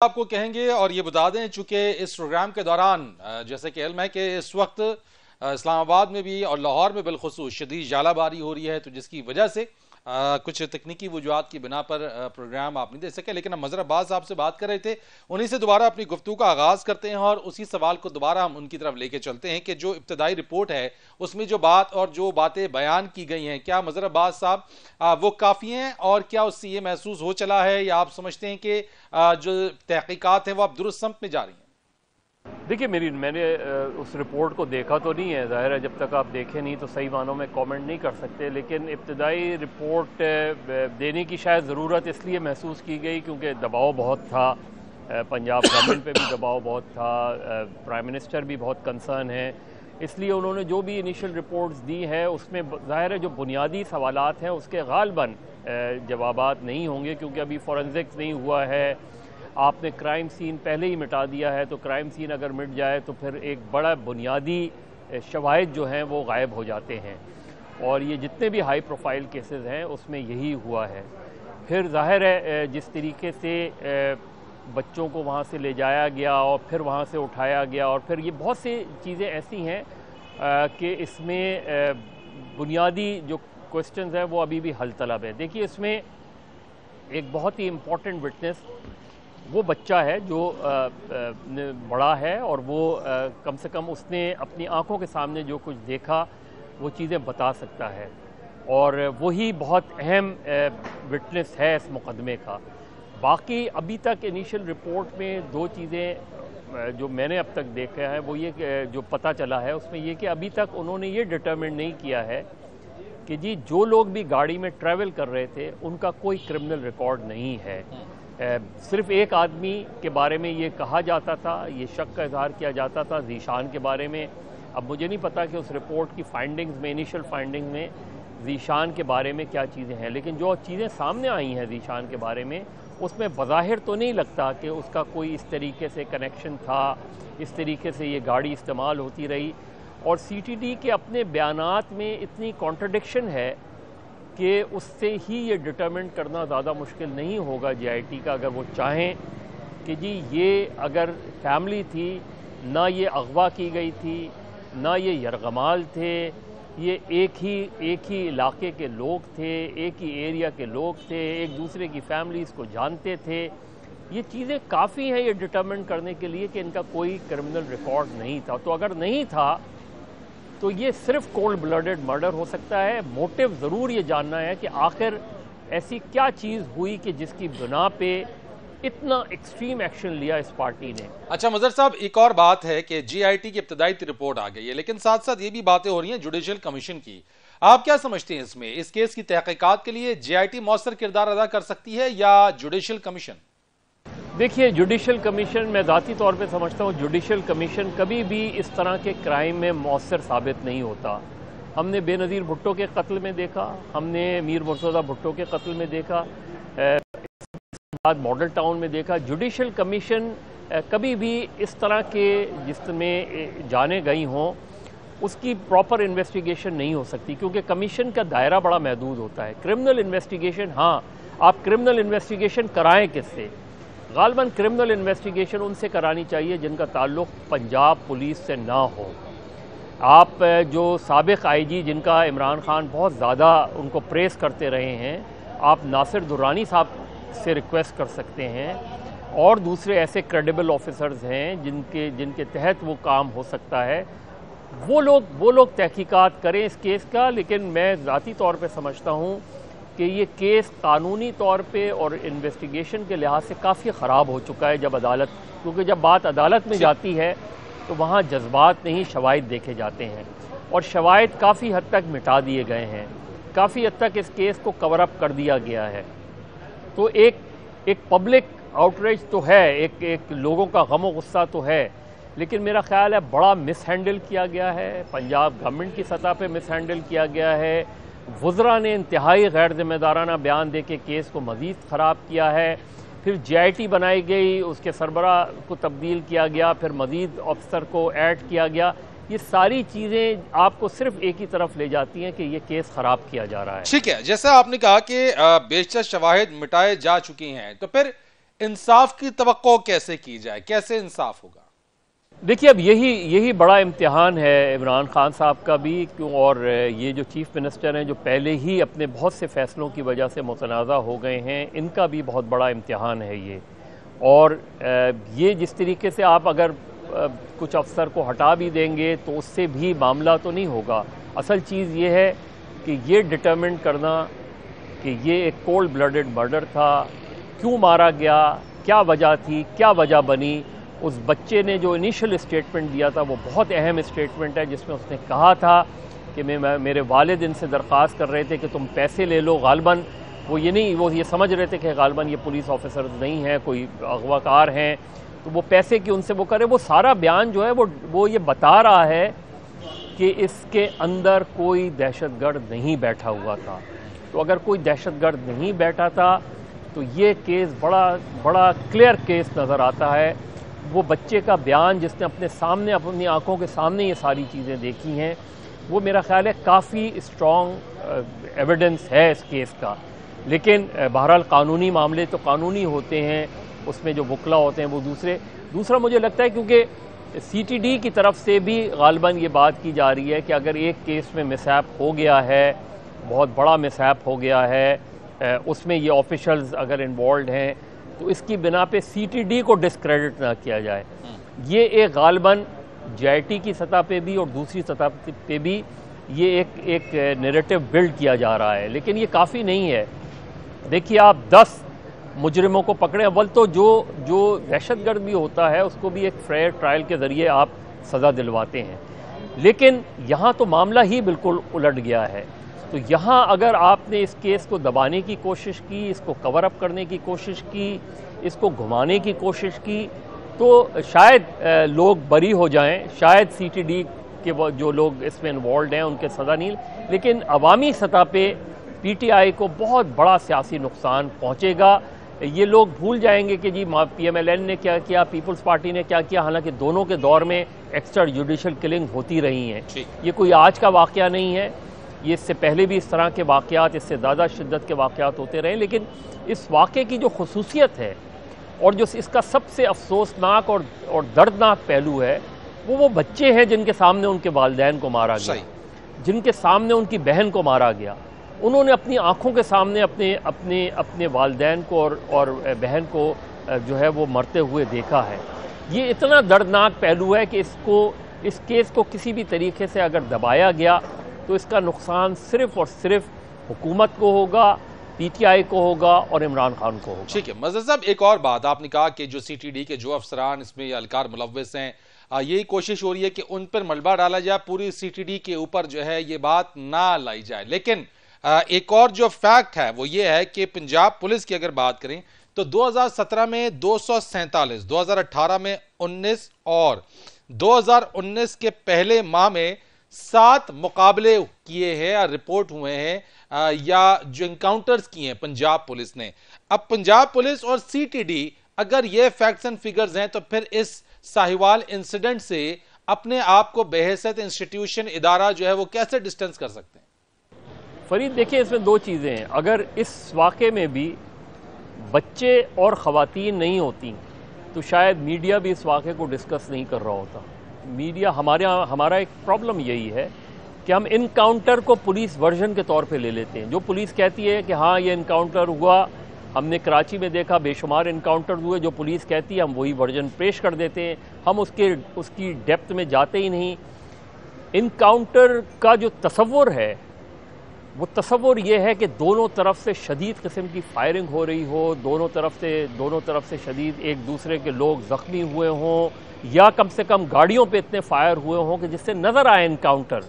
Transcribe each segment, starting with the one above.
आपको कहेंगे और ये बता दें, चूंकि इस प्रोग्राम के दौरान जैसे कि इल्म है कि इस वक्त इस्लामाबाद में भी और लाहौर में बिलखुसूस शदीद जालाबारी हो रही है, तो जिसकी वजह से कुछ तकनीकी वजूहात की बिना पर प्रोग्राम आप नहीं दे सके। लेकिन हम मजहर अब्बास साहब से बात कर रहे थे, उन्हीं से दोबारा अपनी गुफ्तगू का आगाज करते हैं और उसी सवाल को दोबारा हम उनकी तरफ लेके चलते हैं कि जो इब्तदाई रिपोर्ट है उसमें जो बात और जो बातें बयान की गई हैं, क्या मजहर अब्बास साहब वो काफ़ी हैं और क्या उससे ये महसूस हो चला है या आप समझते हैं कि जो तहकीकात हैं वो अब दुरुस्त सम्त में जा रही हैं? देखिए, मैंने उस रिपोर्ट को देखा तो नहीं है, ज़ाहिर है जब तक आप देखें नहीं तो सही मानों में कमेंट नहीं कर सकते। लेकिन इब्तदाई रिपोर्ट देने की शायद ज़रूरत इसलिए महसूस की गई क्योंकि दबाव बहुत था, पंजाब गवर्नमेंट पे भी दबाव बहुत था, प्राइम मिनिस्टर भी बहुत कंसर्न है, इसलिए उन्होंने जो भी इनिशियल रिपोर्ट्स दी है उसमें ज़ाहिर है जो बुनियादी सवालात हैं उसके गालबन जवाबात नहीं होंगे क्योंकि अभी फॉरेंसिक्स नहीं हुआ है। आपने क्राइम सीन पहले ही मिटा दिया है, तो क्राइम सीन अगर मिट जाए तो फिर एक बड़ा बुनियादी शवाहिद जो हैं वो गायब हो जाते हैं, और ये जितने भी हाई प्रोफाइल केसेस हैं उसमें यही हुआ है। फिर जाहिर है जिस तरीके से बच्चों को वहाँ से ले जाया गया और फिर वहाँ से उठाया गया, और फिर ये बहुत सी चीज़ें ऐसी हैं कि इसमें बुनियादी जो क्वेश्चंस हैं वो अभी भी हल तलब है। देखिए, इसमें एक बहुत ही इम्पोर्टेंट विटनेस वो बच्चा है जो बड़ा है, और वो कम से कम उसने अपनी आंखों के सामने जो कुछ देखा वो चीज़ें बता सकता है, और वही बहुत अहम विटनेस है इस मुकदमे का। बाकी अभी तक इनिशियल रिपोर्ट में दो चीज़ें जो मैंने अब तक देखा है वो ये जो पता चला है उसमें ये कि अभी तक उन्होंने ये डिटरमिन नहीं किया है कि जी जो लोग भी गाड़ी में ट्रैवल कर रहे थे उनका कोई क्रिमिनल रिकॉर्ड नहीं है। सिर्फ एक आदमी के बारे में ये कहा जाता था, ये शक का इजहार किया जाता था ज़ीशान के बारे में। अब मुझे नहीं पता कि उस रिपोर्ट की फाइंडिंग्स में, इनिशियल फाइंडिंग में ज़ीशान के बारे में क्या चीज़ें हैं, लेकिन जो चीज़ें सामने आई हैं ज़ीशान के बारे में उसमें बज़ाहिर तो नहीं लगता कि उसका कोई इस तरीके से कनेक्शन था, इस तरीके से ये गाड़ी इस्तेमाल होती रही। और CTD के अपने बयानात में इतनी कॉन्ट्रडिक्शन है कि उससे ही ये डिटरमिन करना ज़्यादा मुश्किल नहीं होगा JIT का, अगर वो चाहें कि जी ये अगर फैमिली थी, ना ये अगवा की गई थी, ना ये यरगमाल थे, ये एक ही इलाके के लोग थे, एक ही एरिया के लोग थे, एक दूसरे की फैमिलीज़ को जानते थे। ये चीज़ें काफ़ी हैं ये डिटरमिन करने के लिए कि इनका कोई क्रिमिनल रिकॉर्ड नहीं था। तो अगर नहीं था तो ये सिर्फ कोल्ड ब्लडेड मर्डर हो सकता है। मोटिव ज़रूर ये जानना है कि आखिर ऐसी क्या चीज़ हुई कि जिसकी बिना पे इतना एक्सट्रीम एक्शन लिया इस पार्टी ने। अच्छा मजहर साहब, एक और बात है कि JIT की इब्तदाई रिपोर्ट आ गई है, लेकिन साथ साथ ये भी बातें हो रही हैं जुडिशल कमीशन की। आप क्या समझते हैं इसमें, इस केस की तहकीकात के लिए JIT मौसर किरदार अदा कर सकती है या जुडिशल कमीशन? देखिए, जुडिशल कमीशन, मैं ज़ाती तौर पे समझता हूँ जुडिशल कमीशन कभी भी इस तरह के क्राइम में मौसर साबित नहीं होता। हमने बेनज़ीर भुट्टो के कत्ल में देखा, हमने मीर मुर्तज़ा भुट्टो के कत्ल में देखा, बाद मॉडल टाउन में देखा। जुडिशल कमीशन कभी भी इस तरह के जिसमें जाने गई हों उसकी प्रॉपर इन्वेस्टिगेशन नहीं हो सकती, क्योंकि कमीशन का दायरा बड़ा महदूद होता है। क्रिमिनल इन्वेस्टिगेशन, हाँ, आप क्रिमिनल इन्वेस्टिगेशन कराएं किससे? गालबन क्रिमिनल इन्वेस्टिगेशन उनसे करानी चाहिए जिनका ताल्लुक़ पंजाब पुलिस से ना हो। आप जो साबिक़ IG जिनका इमरान खान बहुत ज़्यादा उनको प्रेस करते रहे हैं, आप नासिर दुर्रानी साहब से रिक्वेस्ट कर सकते हैं, और दूसरे ऐसे क्रेडिबल ऑफिसर्स हैं जिनके तहत वो काम हो सकता है। वो लोग तहकीकात करें इस केस का। लेकिन मैं ज़ाती तौर पे समझता हूँ कि ये केस कानूनी तौर पे और इन्वेस्टिगेशन के लिहाज से काफ़ी ख़राब हो चुका है क्योंकि जब बात अदालत में जाती है तो वहाँ जज्बात नहीं शवाहिद देखे जाते हैं, और शवाहिद काफ़ी हद तक मिटा दिए गए हैं, काफ़ी हद तक इस केस को कवर अप कर दिया गया है। तो एक पब्लिक आउटरीच तो है, एक लोगों का गम गुस्सा तो है, लेकिन मेरा ख्याल है बड़ा मिस हैंडल किया गया है, पंजाब गवर्नमेंट की सतह पे मिस हैंडल किया गया है। वज़रा ने इंतहाई गैर जिम्मेदाराना बयान दे के केस को मज़ीद ख़राब किया है। फिर JIT बनाई गई, उसके सरबराह को तब्दील किया गया, फिर मज़ीद अफसर को ऐड किया गया। ये सारी चीज़ें आपको सिर्फ एक ही तरफ ले जाती हैं कि ये केस ख़राब किया जा रहा है। ठीक है, जैसा आपने कहा कि बेशतर शवाहिद मिटाए जा चुकी हैं, तो फिर इंसाफ की तवक्को कैसे की जाए, कैसे इंसाफ होगा? देखिए, अब यही बड़ा इम्तिहान है इमरान खान साहब का भी, क्यों, और ये जो चीफ़ मिनिस्टर हैं जो पहले ही अपने बहुत से फ़ैसलों की वजह से मुतनाज़ा हो गए हैं, इनका भी बहुत बड़ा इम्तिहान है ये। और ये जिस तरीके से आप अगर कुछ अफसर को हटा भी देंगे तो उससे भी मामला तो नहीं होगा। असल चीज़ ये है कि ये डिटरमिन करना कि ये एक कोल्ड ब्लडेड मर्डर था, क्यों मारा गया, क्या वजह थी, क्या वजह बनी। उस बच्चे ने जो इनिशियल स्टेटमेंट दिया था वो बहुत अहम स्टेटमेंट है, जिसमें उसने कहा था कि मेरे वालिद इनसे दरख्वास्त कर रहे थे कि तुम पैसे ले लो। गालबन वो ये समझ रहे थे कि गालबन ये पुलिस ऑफिसर नहीं है, कोई अगवाकार हैं, तो वो पैसे की उनसे वो करे। वो सारा बयान जो है वो ये बता रहा है कि इसके अंदर कोई दहशतगर्द नहीं बैठा हुआ था। तो अगर कोई दहशतगर्द नहीं बैठा था तो ये केस बड़ा क्लियर केस नज़र आता है। वो बच्चे का बयान जिसने अपनी आंखों के सामने ये सारी चीज़ें देखी हैं, वो मेरा ख्याल है काफ़ी स्ट्रॉन्ग एविडेंस है इस केस का। लेकिन बहरहाल कानूनी मामले तो कानूनी होते हैं, उसमें जो वकला होते हैं वो दूसरा मुझे लगता है, क्योंकि CTD की तरफ से भी गालबन ये बात की जा रही है कि अगर एक केस में मिसहैप हो गया है, बहुत बड़ा मिसहैप हो गया है, उसमें ये ऑफिशल्स अगर इन्वॉल्व हैं, तो इसकी बिना पे CTD को डिस्क्रेडिट ना किया जाए। ये एक गालबन JIT की सतह पे भी और दूसरी सतह पे भी ये एक नैरेटिव बिल्ड किया जा रहा है, लेकिन ये काफ़ी नहीं है। देखिए, आप 10 मुजरिमों को पकड़े, अव्वल तो जो दहशतगर्द भी होता है उसको भी एक फेयर ट्रायल के ज़रिए आप सज़ा दिलवाते हैं, लेकिन यहाँ तो मामला ही बिल्कुल उलट गया है। तो यहाँ अगर आपने इस केस को दबाने की कोशिश की, इसको कवर अप करने की कोशिश की, इसको घुमाने की कोशिश की, तो शायद लोग बरी हो जाएं, शायद CTD के जो लोग इसमें इन्वॉल्व हैं उनके सज़ा नहीं, लेकिन अवामी सतह पे PTI को बहुत बड़ा सियासी नुकसान पहुँचेगा। ये लोग भूल जाएंगे कि जी PMLN ने क्या किया, पीपल्स पार्टी ने क्या किया, हालांकि दोनों के दौर में एक्स्ट्रा जुडिशल किलिंग होती रही हैं। ये कोई आज का वाक़या नहीं है, ये इससे पहले भी इस तरह के वाक़यात, इससे ज़्यादा शिद्दत के वाक़यात होते रहे। लेकिन इस वाक़े की जो खुसूसियत है और जो इसका सबसे अफसोसनाक और दर्दनाक पहलू है, वो बच्चे हैं जिनके सामने उनके वालिदैन को मारा गया, जिनके सामने उनकी बहन को मारा गया। उन्होंने अपनी आँखों के सामने अपने वालिदैन को और बहन को जो है वो मरते हुए देखा है। ये इतना दर्दनाक पहलू है कि इस केस को किसी भी तरीके से अगर दबाया गया तो इसका नुकसान सिर्फ और सिर्फ हुकूमत को होगा, PTI को होगा और इमरान खान को होगा। ठीक है मज़हर साहब, एक और बात आपने कहा कि जो CTD के जो अफसरान इसमें एहलकार मुलव्वस हैं, यही कोशिश हो रही है कि उन पर मलबा डाला जाए, पूरी CTD के ऊपर जो है ये बात ना लाई जाए। लेकिन एक और जो फैक्ट है वो ये है कि पंजाब पुलिस की अगर बात करें तो 2017 में 247, 2018 में 19 और 2019 के पहले माह में 7 मुकाबले किए हैं या रिपोर्ट हुए हैं या जो इनकाउंटर्स किए हैं पंजाब पुलिस ने। अब पंजाब पुलिस और CTD अगर ये फैक्ट्स एंड फिगर्स हैं तो फिर इस साहिवाल इंसिडेंट से अपने आप को बेहैसियत इंस्टीट्यूशन इदारा जो है वो कैसे डिस्टेंस कर सकते हैं? फरीद, देखिए, इसमें दो चीज़ें हैं। अगर इस वाक़े में भी बच्चे और ख़वातीन नहीं होती तो शायद मीडिया भी इस वाक़े को डिस्कस नहीं कर रहा होता। मीडिया हमारा एक प्रॉब्लम यही है कि हम इनकाउंटर को पुलिस वर्जन के तौर पे ले लेते हैं। जो पुलिस कहती है कि हाँ ये इनकाउंटर हुआ, हमने कराची में देखा बेशुमार इनकाउंटर हुए, जो पुलिस कहती है हम वही वर्जन पेश कर देते हैं, हम उसकी डेप्थ में जाते ही नहीं। इनकाउंटर का जो तसव्वुर है वो तसव्वुर ये है कि दोनों तरफ से शदीद किस्म की फायरिंग हो रही हो, दोनों तरफ से शदीद एक दूसरे के लोग ज़ख्मी हुए हों, या कम से कम गाड़ियों पे इतने फायर हुए हों कि जिससे नज़र आए इनकाउंटर।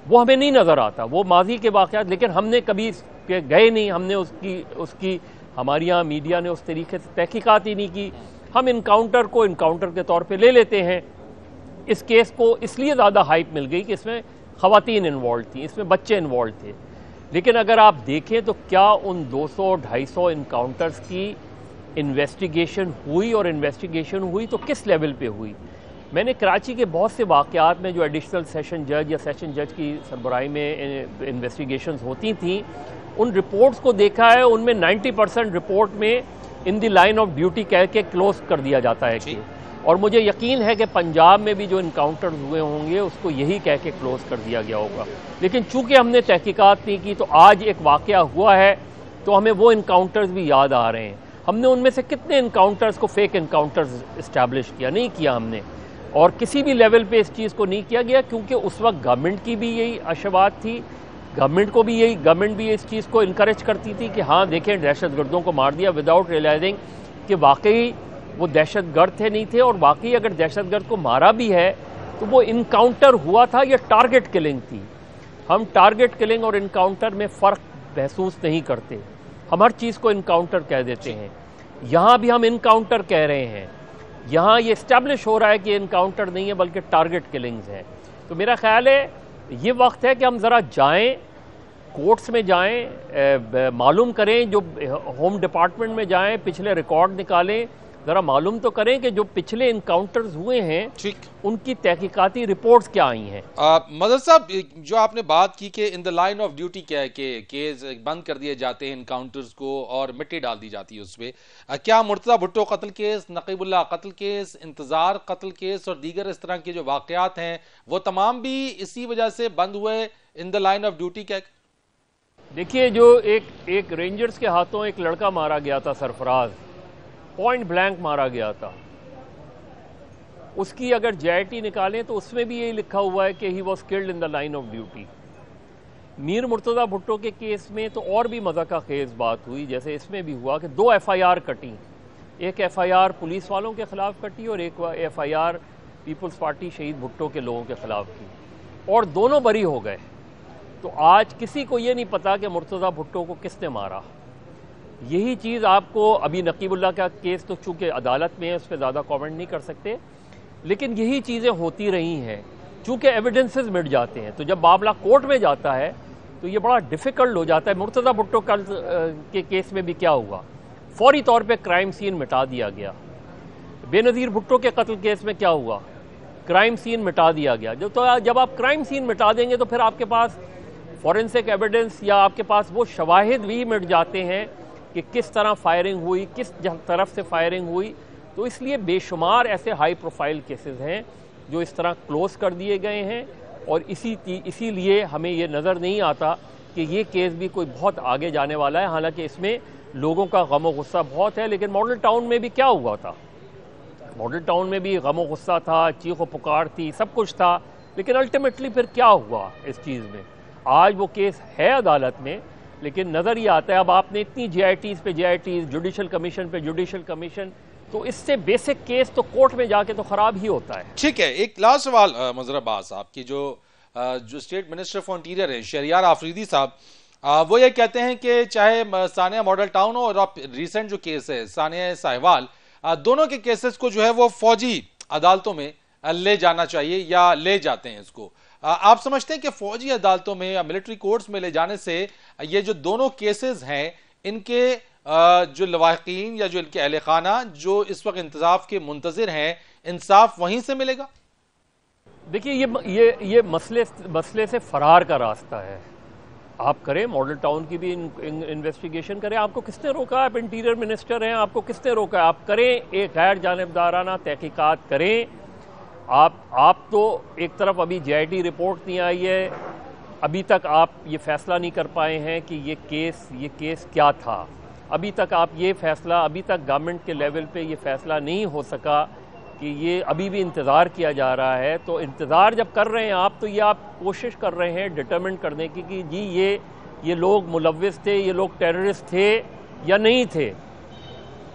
वो हमें नहीं नज़र आता, वो माजी के वाक़यात, लेकिन हमने कभी गए नहीं, हमने उसकी हमारे यहाँ मीडिया ने उस तरीके से तहकीकात ही नहीं की। हम इनकाउंटर को इनकाउंटर के तौर पे ले लेते हैं। इस केस को इसलिए ज़्यादा हाइप मिल गई कि इसमें ख़वातीन इन्वॉल्व थी, इसमें बच्चे इन्वॉल्व थे। लेकिन अगर आप देखें तो क्या उन 200-250 इनकाउंटर्स की इन्वेस्टिगेशन हुई, और इन्वेस्टिगेशन हुई तो किस लेवल पे हुई? मैंने कराची के बहुत से वाक़यात में जो एडिशनल सेशन जज या सेशन जज की सरबराही में इन्वेस्टिगेशंस होती थी, उन रिपोर्ट्स को देखा है। उनमें 90% रिपोर्ट में in the line of duty कह के क्लोज कर दिया जाता है केस। और मुझे यकीन है कि पंजाब में भी जो इनकाउंटर्स हुए होंगे उसको यही कह के क्लोज कर दिया गया होगा। लेकिन चूंकि हमने तहकीकात नहीं की तो आज एक वाक़या हुआ है तो हमें वो इनकाउंटर्स भी याद आ रहे हैं। हमने उनमें से कितने इनकाउंटर्स को फेक इनकाउंटर्स इस्टेब्लिश किया, नहीं किया हमने। और किसी भी लेवल पे इस चीज़ को नहीं किया गया क्योंकि उस वक्त गवर्नमेंट की भी यही आशावाद थी, गवर्नमेंट भी इस चीज़ को इनकरेज करती थी कि हाँ देखें दहशतगर्दों को मार दिया, विदाउट रियलाइजिंग कि वाकई वो दहशतगर्द थे नहीं थे। और वाकई अगर दहशतगर्द को मारा भी है तो वो इनकाउंटर हुआ था या टारगेट किलिंग थी। हम टारगेट किलिंग और इनकाउंटर में फ़र्क महसूस नहीं करते, हम हर चीज़ को इनकाउंटर कह देते हैं। यहाँ भी हम इनकाउंटर कह रहे हैं, यहाँ ये इस्टेब्लिश हो रहा है कि इनकाउंटर नहीं है बल्कि टारगेट किलिंग्स हैं। तो मेरा ख्याल है ये वक्त है कि हम ज़रा जाएं, कोर्ट्स में जाएं, मालूम करें, जो होम डिपार्टमेंट में जाएं, पिछले रिकॉर्ड निकालें, ज़रा मालूम तो करें कि जो पिछले इनकाउंटर्स हुए हैं ठीक उनकी तहकीकाती रिपोर्ट्स क्या आई हैं। मदर साहब, जो आपने बात की कि in the line of duty क्या है कि केस बंद कर दिए जाते हैं इनकाउंटर्स को और मिट्टी डाल दी जाती है उस पर, क्या मुर्तज़ा भुट्टो कत्ल केस, नकीबुल्लाह कत्ल केस, इंतज़ार कत्ल केस और दीगर इस तरह के जो वाक़यात हैं वो तमाम भी इसी वजह से बंद हुए in the line of duty? क्या देखिए, जो एक रेंजर्स के हाथों एक लड़का मारा गया था, सरफराज, पॉइंट ब्लैंक मारा गया था, उसकी अगर JIT निकालें तो उसमें भी यही लिखा हुआ है कि he was killed in the line of duty. Mir Murtaza Bhutto के केस में तो और भी मज़ा का खेज बात हुई, जैसे इसमें भी हुआ कि 2 FIR कटी, एक FIR पुलिस वालों के ख़िलाफ़ कटी और एक FIR पीपल्स पार्टी शहीद भुट्टो के लोगों के ख़िलाफ़ की, और दोनों बरी हो गए। तो आज किसी को ये नहीं पता कि मुर्तज़ा भुट्टो को किसने मारा। यही चीज़ आपको, अभी नकीबुल्लाह का केस तो चूँकि अदालत में है उस पर ज़्यादा कमेंट नहीं कर सकते, लेकिन यही चीज़ें होती रही हैं। चूँकि एविडेंसेस मिट जाते हैं तो जब मामला कोर्ट में जाता है तो ये बड़ा डिफ़िकल्ट हो जाता है। मुर्तज़ा भुट्टो के केस में भी क्या हुआ, फौरी तौर पे क्राइम सीन मिटा दिया गया। बेनज़ीर भुट्टो के कत्ल केस में क्या हुआ, क्राइम सीन मिटा दिया गया। जब आप क्राइम सीन मिटा देंगे तो फिर आपके पास फॉरेंसिक एविडेंस या आपके पास वो शवाहिद भी मिट जाते हैं कि किस तरह फायरिंग हुई, किस तरफ से फायरिंग हुई। तो इसलिए बेशुमार ऐसे हाई प्रोफाइल केसेस हैं जो इस तरह क्लोज कर दिए गए हैं, और इसीलिए हमें ये नज़र नहीं आता कि ये केस भी कोई बहुत आगे जाने वाला है। हालांकि इसमें लोगों का गम और गुस्सा बहुत है, लेकिन मॉडल टाउन में भी क्या हुआ था, मॉडल टाउन में भी गम और गुस्सा था, चीख व पुकार थी, सब कुछ था, लेकिन अल्टीमेटली फिर क्या हुआ इस चीज़ में। आज वो केस है अदालत में, लेकिन नज़र ये आता है अब आपने इतनी JITs पे JITs, जुडिशल कमीशन पे जुडिशल कमीशन, तो इससे बेसिक केस तो कोर्ट में जाके तो ख़राब ही होता है। ठीक है, एक लास्ट सवाल मज़हर अब्बास साहब की, जो स्टेट मिनिस्टर फॉर इंटीरियर है शहरियार आफरीदी साहब, वो ये कहते हैं कि चाहे सानिया मॉडल टाउन हो और रिसेंट जो केस है सानिया साहिवाल, दोनों के केसेस को जो है वो फौजी अदालतों में ले जाना चाहिए या ले जाते हैं इसको। आप समझते हैं कि फौजी अदालतों में या मिलिट्री कोर्ट्स में ले जाने से ये जो दोनों केसेस हैं इनके जो लवाहिकीन या जो इनके अहले खाना जो इस वक्त इंतजाफ के मुंतजिर हैं, इंसाफ वहीं से मिलेगा? देखिए, ये मसले से फरार का रास्ता है। आप करें, मॉडल टाउन की भी इन्वेस्टिगेशन करें। आपको किसने रोका? आप इंटीरियर मिनिस्टर हैं, आपको किसने रोका? आप करें, एक गैर जानिबदाराना तहकीकात करें। आप तो एक तरफ अभी JIT रिपोर्ट नहीं आई है, अभी तक आप ये फैसला नहीं कर पाए हैं कि ये केस क्या था। अभी तक आप ये फैसला, अभी तक गवर्नमेंट के लेवल पे ये फैसला नहीं हो सका कि ये अभी भी इंतज़ार किया जा रहा है। तो इंतज़ार जब कर रहे हैं आप, तो ये आप कोशिश कर रहे हैं डिटरमिन करने की कि जी ये लोग मुलव्विस थे, ये लोग टेररिस्ट थे या नहीं थे।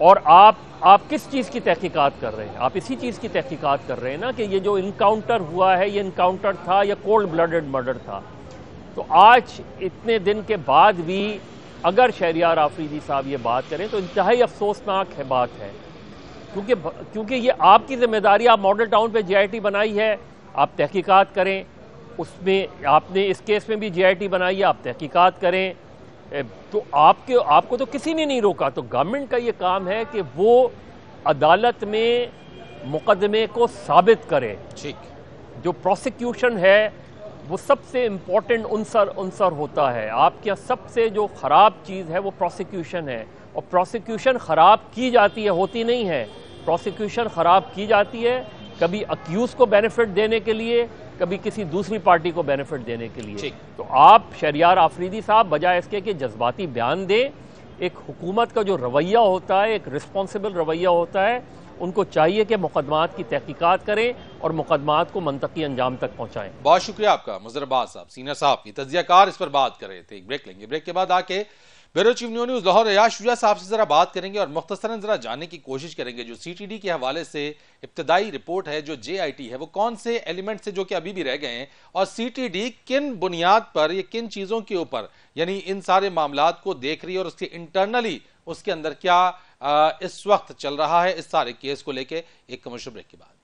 और आप किस चीज़ की तहकीकात कर रहे हैं? आप इसी चीज़ की तहकीकात कर रहे हैं ना कि ये जो इनकाउंटर हुआ है ये इनकाउंटर था या कोल्ड ब्लडेड मर्डर था। तो आज इतने दिन के बाद भी अगर शहरियार आफरीदी साहब ये बात करें तो इंतहाई अफसोसनाक है बात है, क्योंकि ये आपकी जिम्मेदारी, आप मॉडल टाउन पे JIT बनाई है, आप तहकीकात करें। उसमें आपने इस केस में भी JIT बनाई है, आप तहकीकात करें। तो आपको तो किसी ने नहीं रोका। तो गवर्नमेंट का ये काम है कि वो अदालत में मुकदमे को साबित करे। ठीक, जो प्रोसिक्यूशन है वो सबसे इम्पोर्टेंट उनसर होता है। आपके यहाँ सबसे जो ख़राब चीज़ है वो प्रोसिक्यूशन है। और प्रोसिक्यूशन ख़राब की जाती है, होती नहीं है, प्रोसिक्यूशन ख़राब की जाती है कभी अक्यूज़ को बेनिफिट देने के लिए, कभी किसी दूसरी पार्टी को बेनिफिट देने के लिए। तो आप शहरियार आफरीदी साहब बजाय इसके कि जज्बाती बयान दें, एक हुकूमत का जो रवैया होता है, एक रिस्पॉन्सिबल रवैया होता है, उनको चाहिए कि मुकदमात की तहकीकात करें और मुकदमात को मंतकी अंजाम तक पहुँचाएँ। बहुत शुक्रिया आपका मुज़र अब्बास साहब, सीनियर साहब की तज्जियाकार इस पर बात कर रहे थे। एक ब्रेक लेंगे, ब्रेक के बाद आके ब्यूरो चीफ न्यूज़ लाहौर रियाज शुजा साहब से जरा बात करेंगे और मुख्तसरन जरा जानने की कोशिश करेंगे जो सीटीडी के हवाले से इब्तदाई रिपोर्ट है, जो जेआईटी है, वो कौन से एलिमेंट से जो कि अभी भी रह गए हैं और सीटीडी किन बुनियाद पर, ये किन चीज़ों के ऊपर यानी इन सारे मामलात को देख रही है और उसके इंटरनली उसके अंदर क्या इस वक्त चल रहा है इस सारे केस को लेके। एक कमर्शियल ब्रेक के बाद